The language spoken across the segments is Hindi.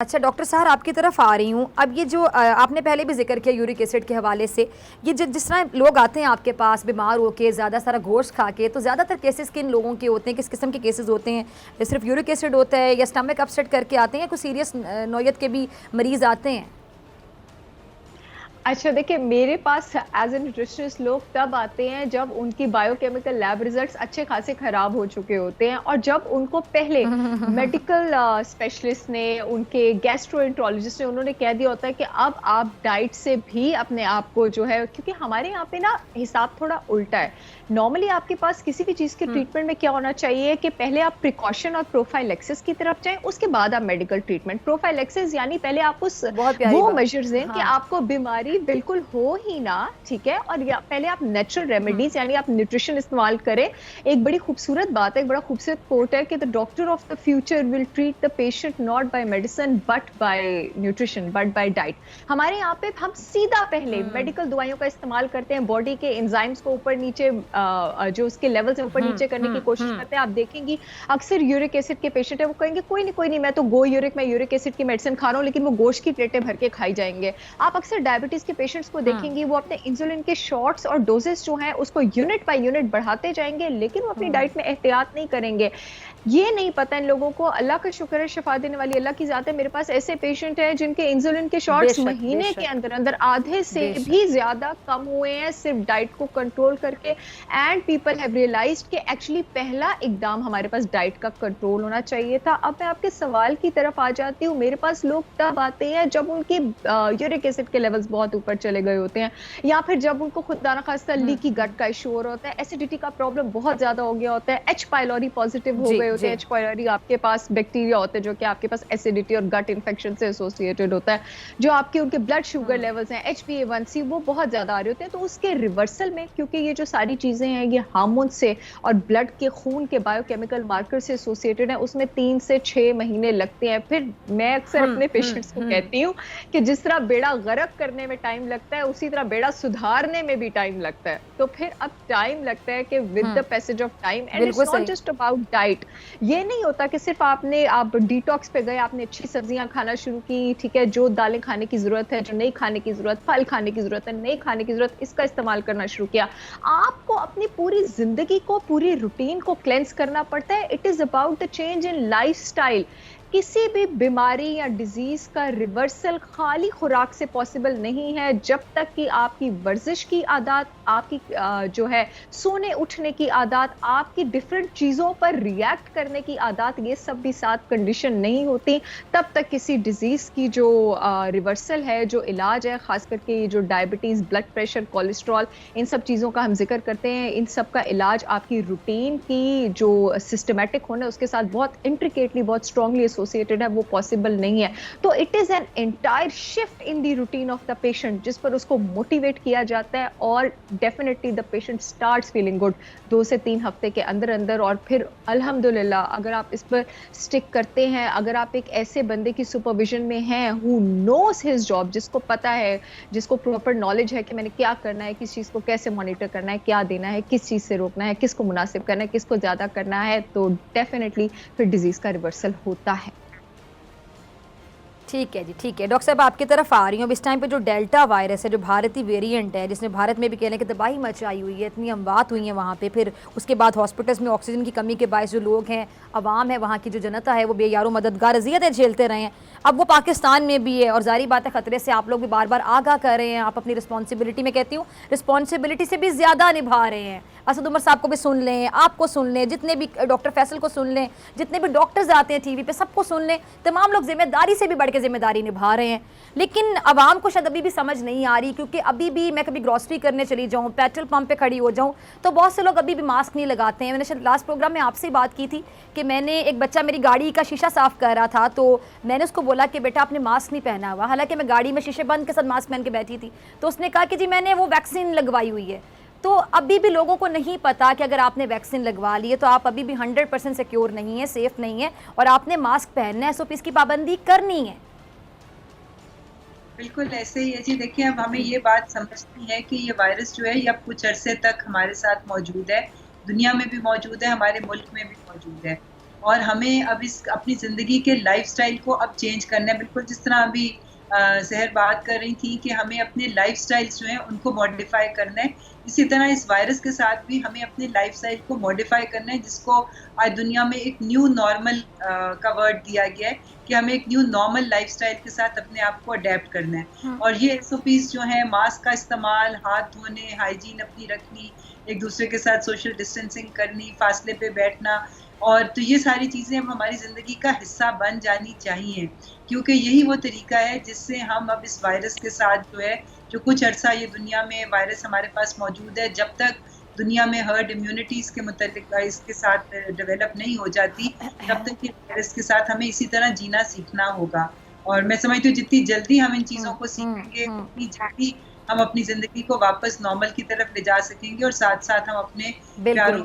अच्छा डॉक्टर साहब आपकी तरफ आ रही हूँ। अब ये जो आपने पहले भी जिक्र किया यूरिक एसिड के हवाले से, ये जिस तरह लोग आते हैं आपके पास बीमार होके ज़्यादा सारा गोश्त खा के, तो ज़्यादातर केसेस किन लोगों के होते हैं, किस किस्म के केसेस होते हैं? या सिर्फ यूरिक एसिड होता है या स्टमक अपसेट करके आते हैं, या कुछ सीरियस नौयत के भी मरीज़ आते हैं? अच्छा देखिए, मेरे पास एज ए न्यूट्रिशनिस्ट लोग तब आते हैं जब उनकी बायोकेमिकल लैब रिजल्ट्स अच्छे खासे खराब हो चुके होते हैं, और जब उनको पहले मेडिकल स्पेशलिस्ट ने, उनके गैस्ट्रोएंट्रोलॉजिस्ट ने, उन्होंने कह दिया होता है कि अब आप डाइट से भी अपने आप को जो है, क्योंकि हमारे यहाँ पे ना हिसाब थोड़ा उल्टा है। नॉर्मली आपके पास किसी भी चीज के ट्रीटमेंट में क्या होना चाहिए कि पहले आप प्रिकॉशन और प्रोफाइलेक्सिस की तरफ जाएं, उसके बाद आप मेडिकल ट्रीटमेंट। प्रोफाइलेक्सिस यानी पहले आप उस बहुत प्यारी वो बात। मेजर्स दें कि हाँ। आपको बीमारी बिल्कुल हो ही ना, ठीक है, और या पहले आप नेचुरल रेमेडीज यानी आप न्यूट्रिशन इस्तेमाल करें। एक बड़ी खूबसूरत बात है, एक बड़ा खूबसूरत कोट है कि the doctor of the future will treat the patient not by medicine but by nutrition, but by diet. हमारे यहाँ पे हम सीधा पहले मेडिकल दवाइयों का इस्तेमाल करते हैं, बॉडी के एंजाइम्स को ऊपर नीचे जो उसके लेवल्स हैं ऊपर नीचे करने की कोशिश करते हैं। आप देखेंगी अक्सर यूरिक एसिड के पेशेंट है, वो कहेंगे कोई नहीं मैं तो मैं यूरिक एसिड की मेडिसिन खा रहा हूँ, लेकिन वो गोश्त की प्लेटें भर के खाई जाएंगे। आप अक्सर डायबिटीज के पेशेंट्स को देखेंगे, वो अपने इंसुलिन के शॉट्स और डोजेस जो हैं उसको यूनिट बाय यूनिट बढ़ाते जाएंगे, लेकिन वो अपनी डाइट में एहतियात नहीं करेंगे। ये नहीं पता इन लोगों को। अल्लाह का शुक्र है, शिफा देने वाली अल्लाह की जात है, मेरे पास ऐसे पेशेंट हैं जिनके इंसुलिन के शॉट्स बेशक महीने के बेशक अंदर अंदर आधे से बेशक। भी ज्यादा कम हुए हैं, सिर्फ डाइट को कंट्रोल करके। एंड पीपल हैव रियलाइज्ड कि एक्चुअली पहला इकदाम हमारे पास डाइट का कंट्रोल होना चाहिए था। अब मैं आपके सवाल की तरफ आ जाती हूँ। मेरे पास लोग तब आते हैं जब उनके यूरिक एसिड के लेवल्स बहुत ऊपर चले गए होते हैं, या फिर जब उनको खुदा ना खास्ता लीकी गट का इशू हो रहा होता है, एसिडिटी का प्रॉब्लम बहुत ज्यादा हो गया होता है, एच पाइलोरी पॉजिटिव हो जी गए होते हैं। जी। एच पाइलोरी आपके पास बैक्टीरिया होते हैं जो कि आपके पास एसिडिटी और गट इन्फेक्शन से एसोसिएटेड होता है। जो आपके उनके ब्लड शुगर लेवल्स हैं, HbA1c, वो बहुत ज्यादा आ रहे होते हैं। तो उसके रिवर्सल में, क्योंकि ये जो सारी चीजें हैं ये हार्मोन से और ब्लड के खून के बायोकेमिकल मार्कर से एसोसिएटेड है, उसमें 3 से 6 महीने लगते हैं। फिर मैं अक्सर अपने पेशेंट्स को कहती हूँ कि जिस तरह बेड़ा गर्क करने में टाइम लगता है, उसी तरह बेड़ा सुधारने में भी टाइम लगता है। तो फिर अब टाइम लगता है कि with the passage of time, and it's बिल्कुल नॉट सही। Just about diet. ये नहीं होता कि सिर्फ आप डिटॉक्स पे गए, आपने अच्छी सब्जियां खाना शुरू की, ठीक है, जो दालें खाने की जरूरत है, जो नहीं खाने की जरूरत, फल खाने की जरूरत है, नहीं खाने की जरूरत, इसका इस्तेमाल करना शुरू किया। आपको अपनी पूरी जिंदगी को, पूरी रूटीन को क्लेंस करना पड़ता है। It is about the change in lifestyle. किसी भी बीमारी या डिजीज का रिवर्सल खाली खुराक से पॉसिबल नहीं है, जब तक कि आपकी वर्जिश की आदत, आपकी जो है सोने उठने की आदत, आपकी डिफरेंट चीजों पर रिएक्ट करने की आदत, ये सब भी साथ कंडीशन नहीं होती, तब तक किसी डिजीज की जो रिवर्सल है, जो इलाज है, खास करके जो डायबिटीज, ब्लड प्रेशर, कोलेस्ट्रॉल, इन सब चीजों का हम जिक्र करते हैं, इन सब का इलाज आपकी रूटीन की जो सिस्टमेटिक होना है उसके साथ बहुत इंट्रिकेटली, बहुत स्ट्रांगली एसोसिएटेड है, वो पॉसिबल नहीं है। तो it is an entire shift in the routine of the patient, जिस पर उसको मोटिवेट किया जाता है, और definitely the patient starts feeling good 2 से 3 हफ्ते के अंदर अंदर। और फिर अल्हम्दुलिल्लाह, अगर आप इस पर स्टिक करते हैं, अगर आप एक ऐसे बंदे की सुपरविजन में हैं हु नोज हिज जॉब, जिसको पता है, जिसको प्रॉपर नॉलेज है कि मैंने क्या करना है, किस चीज को कैसे मॉनिटर करना है, क्या देना है, किस चीज से रोकना है, किसको मुनासिब करना है, किसको ज्यादा करना है, तो डेफिनेटली फिर डिजीज का रिवर्सल होता है। ठीक है जी, ठीक है। डॉक्टर साहब आपकी तरफ आ रही हूँ। अब इस टाइम पे जो डेल्टा वायरस है, जो भारतीय वेरिएंट है, जिसने भारत में भी कहने की तबाही मचाई हुई है, इतनी अमवात हुई है वहाँ पे, फिर उसके बाद हॉस्पिटल्स में ऑक्सीजन की कमी के बायस जो लोग हैं, अवाम है, वहाँ की जो जनता है, वो बेयारो मददगार अजियतें झेलते रहे हैं। अब वो पाकिस्तान में भी है, और जारी बात है ख़तरे से आप लोग भी बार बार आगाह कर रहे हैं। आप अपनी रिस्पॉन्सिबिलिटी, में कहती हूँ रिस्पॉन्सिबिलिटी से भी ज़्यादा निभा रहे हैं। असद उमर साहब को भी सुन लें, आपको सुन लें, जितने भी डॉक्टर फैसल को सुन लें, जितने भी डॉक्टर्स आते हैं टीवी पे, सबको सुन लें। तमाम लोग जिम्मेदारी से भी बढ़ के जिम्मेदारी निभा रहे हैं, लेकिन आवाम को शायद अभी भी समझ नहीं आ रही। क्योंकि अभी भी मैं कभी ग्रॉसरी करने चली जाऊँ, पेट्रोल पंप पे खड़ी हो जाऊँ, तो बहुत से लोग अभी भी मास्क नहीं लगाते हैं। मैंने शायद लास्ट प्रोग्राम में आपसे बात की थी कि मैंने, एक बच्चा मेरी गाड़ी का शीशा साफ कर रहा था, तो मैंने उसको बोला कि बेटा आपने मास्क नहीं पहना हुआ, हालांकि मैं गाड़ी में शीशे बंद के साथ मास्क पहन के बैठी थी। तो उसने कहा कि जी मैंने वो वैक्सीन लगवाई हुई है। तो अभी भी लोगों को नहीं पता कि अगर आपने वैक्सीन लगवा ली है तो आप अभी भी 100% सिक्योर नहीं है, सेफ नहीं है, और आपने मास्क पहनना है, SOPs की पाबंदी करनी है। बिल्कुल ऐसे ही है जी। देखिए, अब हमें ये बात समझनी है कि ये वायरस जो है ये अब कुछ अरसे तक हमारे साथ मौजूद है, दुनिया में भी मौजूद है, हमारे मुल्क में भी मौजूद है। और हमें अब इस अपनी ज़िंदगी के लाइफ़स्टाइल को अब चेंज करना है। बिल्कुल जिस तरह अभी सहर बात कर रही थी कि हमें अपने लाइफ़स्टाइल्स जो हैं उनको मॉडिफ़ाई करना है। इसी तरह इस वायरस के साथ भी हमें अपने लाइफ़स्टाइल को मॉडिफ़ाई करना है, जिसको आज दुनिया में एक न्यू नॉर्मल का वर्ड दिया गया है कि हमें एक न्यू नॉर्मल लाइफ़स्टाइल के साथ अपने आप को अडैप्ट करना है। और ये एसओपीज़ जो हैं, मास्क का इस्तेमाल, हाथ धोने, हाइजीन अपनी रखनी, एक दूसरे के साथ सोशल डिस्टेंसिंग करनी, फासले पे बैठना, और तो ये सारी चीज़ें अब हमारी ज़िंदगी का हिस्सा बन जानी चाहिए, क्योंकि यही वो तरीका है जिससे हम अब इस वायरस के साथ जो है, जो कुछ अरसा ये दुनिया में वायरस हमारे पास मौजूद है, जब तक दुनिया में हर्ड इम्यूनिटी इसके मुतालिक इसके साथ डेवलप नहीं हो जाती, तब तक ये वायरस के साथ हमें इसी तरह जीना सीखना होगा। और मैं समझती हूँ जितनी जल्दी हम इन चीज़ों को सीखेंगे, उतनी जल्दी हम अपनी ज़िंदगी को वापस नॉर्मल की तरफ ले जा सकेंगे, और साथ-साथ हम अपने प्यारों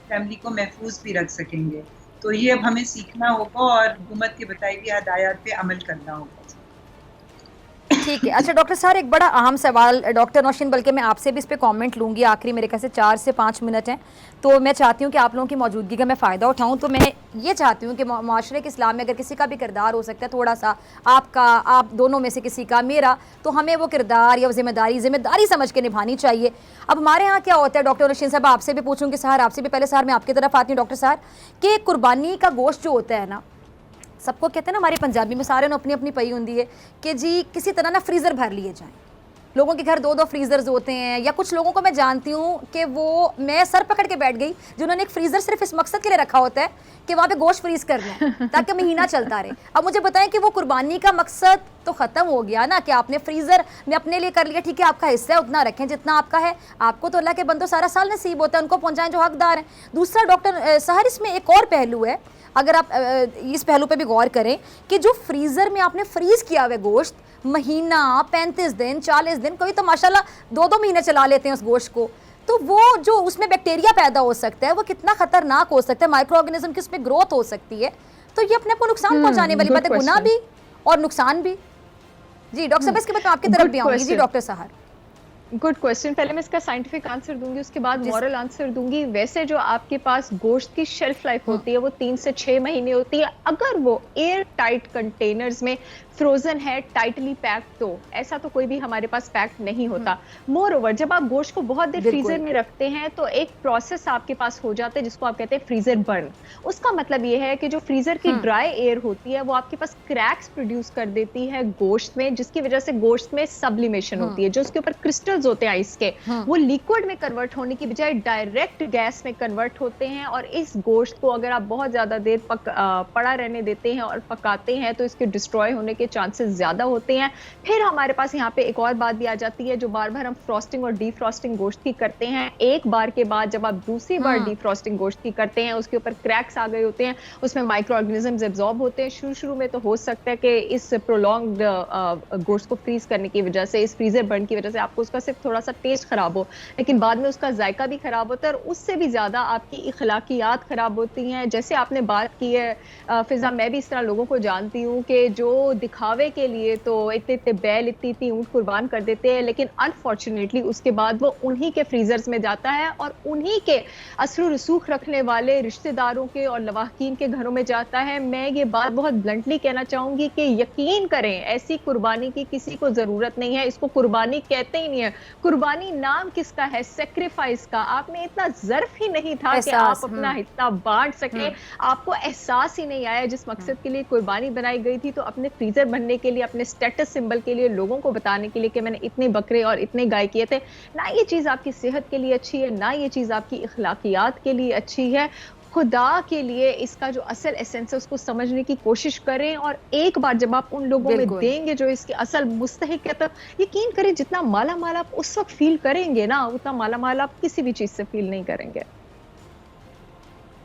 फैमिली को महफूज भी रख सकेंगे। तो ये अब हमें सीखना होगा और हुकूमत की बताई हुई हदायत पे अमल करना होगा। ठीक है। अच्छा डॉक्टर साहब, एक बड़ा अहम सवाल डॉक्टर नौशीन, बल्कि मैं आपसे भी इस पे कमेंट लूँगी, आखिरी मेरे ख्याल से 4 से 5 मिनट हैं, तो मैं चाहती हूँ कि आप लोगों की मौजूदगी का मैं फ़ायदा उठाऊँ। तो मैं ये चाहती हूँ कि माशरे के इस्लाम में अगर किसी का भी किरदार हो सकता है थोड़ा सा, आपका, आप दोनों में से किसी का, मेरा, तो हमें वो किरदार या ज़िम्मेदारी समझ के निभानी चाहिए। अब हमारे यहाँ क्या होता है डॉक्टर नौशीन साहब, आपसे भी पूछूँगी सर, आपसे भी पहले सर मैं आपकी तरफ आती हूँ डॉक्टर साहब, कि कुर्बानी का गोश्त जो होता है ना, सबको कहते हैं ना हमारे पंजाबी में, सारे ने अपनी अपनी पई होंगी है कि जी किसी तरह ना फ्रीज़र भर लिए जाएं। लोगों के घर 2-2 फ्रीज़र्स होते हैं, या कुछ लोगों को मैं जानती हूँ कि वो, मैं सर पकड़ के बैठ गई, जिन्होंने एक फ्रीज़र सिर्फ इस मकसद के लिए रखा होता है कि वहाँ पे गोश्त फ्रीज़ कर लें ताकि महीना चलता रहे। अब मुझे बताएं कि वो कुर्बानी का मकसद तो ख़त्म हो गया ना, कि आपने फ्रीज़र में अपने लिए कर लिया, ठीक है आपका हिस्सा है उतना रखें जितना आपका है, आपको तो अल्लाह के बंदो सारा साल नसीब होता है, उनको पहुँचाएं जो हकदार हैं। दूसरा डॉक्टर सहर, इसमें एक और पहलू है, अगर आप इस पहलू पे भी गौर करें कि जो फ्रीज़र में आपने फ्रीज़ किया हुआ गोश्त, महीना, 35 दिन, 40 दिन, कोई तो माशाल्लाह 2-2 महीने चला लेते हैं उस गोश्त को, तो वो जो उसमें बैक्टीरिया पैदा हो सकता है वो कितना खतरनाक हो सकता है, माइक्रो ऑर्गेनिज्म की उसमें ग्रोथ हो सकती है, तो ये अपने आप को नुकसान पहुंचाने वाली बात है, गुनाह भी और नुकसान भी। जी डॉक्टर साहब, इसके बाद मैं आपकी तरफ भी आऊंगी। जी डॉक्टर साहब, गुड क्वेश्चन। पहले मैं इसका साइंटिफिक आंसर दूंगी, उसके बाद मॉरल आंसर दूंगी। वैसे जो आपके पास गोश्त की शेल्फ लाइफ होती है वो 3 से 6 महीने होती है, अगर वो एयर टाइट कंटेनर्स में फ्रोजन है, टाइटली पैक्ड, तो ऐसा तो कोई भी हमारे पास पैक्ड नहीं होता। मोर ओवर, जब आप गोश्त को बहुत देर फ्रीजर में रखते हैं तो एक प्रोसेस आपके पास हो जाता है जिसको आप कहते हैं फ्रीजर बर्न। उसका मतलब ये है कि जो फ्रीजर की ड्राई एयर होती है वो आपके पास क्रैक्स प्रोड्यूस कर देती है गोश्त में, जिसकी वजह से गोश्त में सब्लिमेशन होती है, जो उसके ऊपर क्रिस्टल्स होते हैं आइस के, वो लिक्विड में कन्वर्ट होने की बजाय डायरेक्ट गैस में कन्वर्ट होते हैं। और इस गोश्त को अगर आप बहुत ज्यादा देर पड़ा रहने देते हैं और पकाते हैं तो इसके डिस्ट्रॉय होने के चांसेस ज्यादा होते हैं। फिर हमारे पास यहाँ पे एक और बात भी आ जाती है, जो बार बार हम फ्रॉस्टिंग और डीफ्रॉस्टिंग गोश्त की करते हैं, एक बार के बाद जब आप दूसरी बार डीफ्रॉस्टिंग गोश्त की करते हैं उसके ऊपर क्रैक्स आ गए होते हैं, उसमें माइक्रो ऑर्गेनिजम्स एब्जॉर्ब होते हैं। शुरू में तो हो सकता है कि इस प्रोलॉन्ग्ड गोश्त को फ्रीज करने की वजह से, इस फ्रीजर बर्न की वजह से आपको उसका सिर्फ थोड़ा सा टेस्ट खराब हो, लेकिन बाद में उसका जायका भी खराब होता है और उससे भी ज्यादा आपकी इखलाकियात खराब होती हैं। जैसे आपने बात की है फिजा, मैं भी इस तरह लोगों को जानती हूँ कि जो दिखावे के लिए तो इतने इतने बैल, इतनी इतनी ऊंट कुर्बान कर देते हैं, लेकिन अनफॉर्चुनेटली उसके बाद वो उन्हीं के फ्रीजर्स में जाता है और उन्हीं के असर रसूख रखने वाले रिश्तेदारों के और लवाहकीन के घरों में जाता है। मैं ये बात बहुत ब्लंटली कहना चाहूंगी कि यकीन करें, ऐसी कुर्बानी की किसी को जरूरत नहीं है। इसको कुर्बानी कहते ही नहीं है। कुर्बानी नाम किसका है? सेक्रीफाइस का। आप में इतना ज़र्फ ही नहीं था कि आप अपना हिस्सा बांट सके, आपको एहसास ही नहीं आया जिस मकसद के लिए कुर्बानी बनाई गई थी, तो अपने फ्रीजर बनने के लिए, अपने स्टेटस सिंबल के लिए, लोगों को बताने के लिए कि मैंने इतने बकरे और इतने गाय किए थे, ना ये चीज आपकी सेहत के लिए अच्छी है, ना ये चीज आपकी इखलाकियात के लिए अच्छी है। खुदा के लिए इसका जो असल एसेंस है उसको समझने की कोशिश करें, और एक बार जब आप उन लोगों में देंगे जो इसके असल मुस्तहिक है, तो यकीन करें जितना माला माल आप उस वक्त फील करेंगे ना, उतना माला माल आप किसी भी चीज से फील नहीं करेंगे।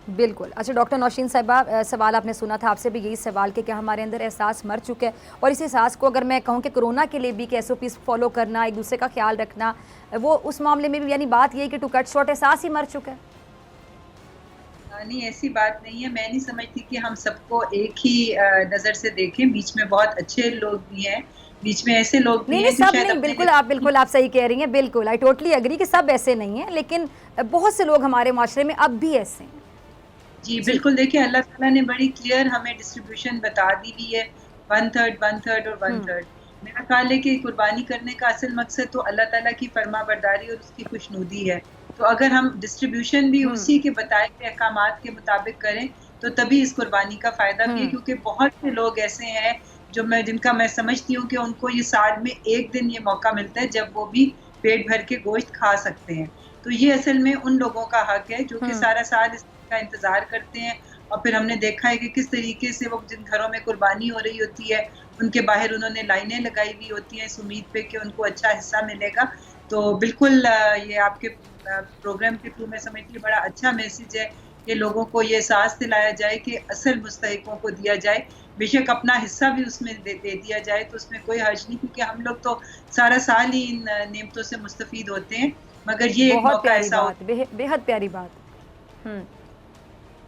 बिल्कुल। अच्छा डॉक्टर नौशीन साहिबा, सवाल आपने सुना था, आपसे भी यही सवाल कि क्या हमारे अंदर एहसास मर चुका है, और इस एहसास को अगर मैं कहूँ कि कोरोना के लिए भी कि SOPs फॉलो करना, एक दूसरे का ख्याल रखना, वो उस मामले में भी यानी बात ये कि टू कट शॉर्ट एहसास ही मर चुका है? नहीं, ऐसी बात नहीं है। मैं नहीं समझती कि हम सबको एक ही नज़र से देखें। बीच में बहुत अच्छे लोग भी हैं, बीच में ऐसे लोग भी हैं जो शायद नहीं, बिल्कुल आप सही कह रही हैं, बिल्कुल आई टोटली एग्री कि सब ऐसे नहीं हैं, लेकिन बहुत से लोग हमारे माशरे में अब भी ऐसे हैं। जी, बिल्कुल देखिए अल्लाह ताला ने बड़ी क्लियर हमें डिस्ट्रीब्यूशन बता दी हुई है, 1/3 1/3 और 1/3। मेरा ख़्याल है कि कुर्बानी करने का असल मकसद तो अल्लाह ताला की फरमाबरदारी और उसकी खुशनुदी है। तो अगर हम डिस्ट्रीब्यूशन भी उसी के बताए गए अहकामात के मुताबिक करें, तो तभी इस कुर्बानी का फ़ायदा भी है, क्योंकि बहुत से लोग ऐसे हैं जिनका मैं समझती हूँ कि उनको ये साल में 1 दिन ये मौका मिलता है जब वो भी पेट भर के गोश्त खा सकते हैं। तो ये असल में उन लोगों का हक है जो कि सारा साल इस का इंतज़ार करते हैं, और फिर हमने देखा है कि किस तरीके से वो जिन घरों में कुर्बानी हो रही होती है, उनके बाहर उन्होंने लाइनें लगाई हुई होती हैं इस उम्मीद पे कि उनको अच्छा हिस्सा मिलेगा। तो बिल्कुल ये आपके प्रोग्राम के थ्रू मैं समझती हूँ बड़ा अच्छा मैसेज है कि लोगों को ये एहसास दिलाया जाए कि असल मुस्तहिकों को दिया जाए, बेशक अपना हिस्सा भी उसमें दे दिया जाए, तो उसमें कोई हर्ज नहीं, क्योंकि हम लोग तो सारा साल ही इन नेमतों से मुस्तफ़ीद होते हैं, मगर ये एक बहुत मौका प्यारी ऐसा बात, बेहद प्यारी बात।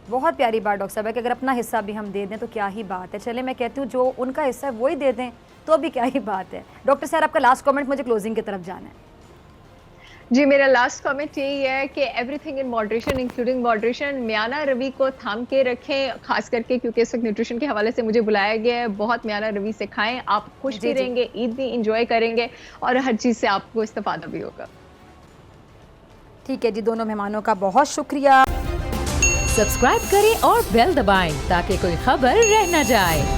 बहुत प्यारी बात डॉक्टर साहब है कि अगर अपना हिस्सा भी हम दे दें तो क्या ही बात है। चले मैं कहती हूँ जो उनका हिस्सा है वही दे दें तो अभी क्या ही बात है। डॉक्टर साहब आपका लास्ट कमेंट, मुझे क्लोजिंग की तरफ जाना है। जी, मेरा लास्ट कमेंट यही है कि everything in moderation including moderation. म्याना रवि को थाम के रखें, खास करके क्योंकि इस वक्त न्यूट्रिशन के हवाले से मुझे बुलाया गया है। बहुत म्याना रवि से खाएं, आप खुश भी रहेंगे, ईद भी इंजॉय करेंगे और हर चीज़ से आपको इस्तेफादा भी होगा। ठीक है जी, दोनों मेहमानों का बहुत शुक्रिया। सब्सक्राइब करें और बेल दबाएं ताकि कोई खबर रह न जाए।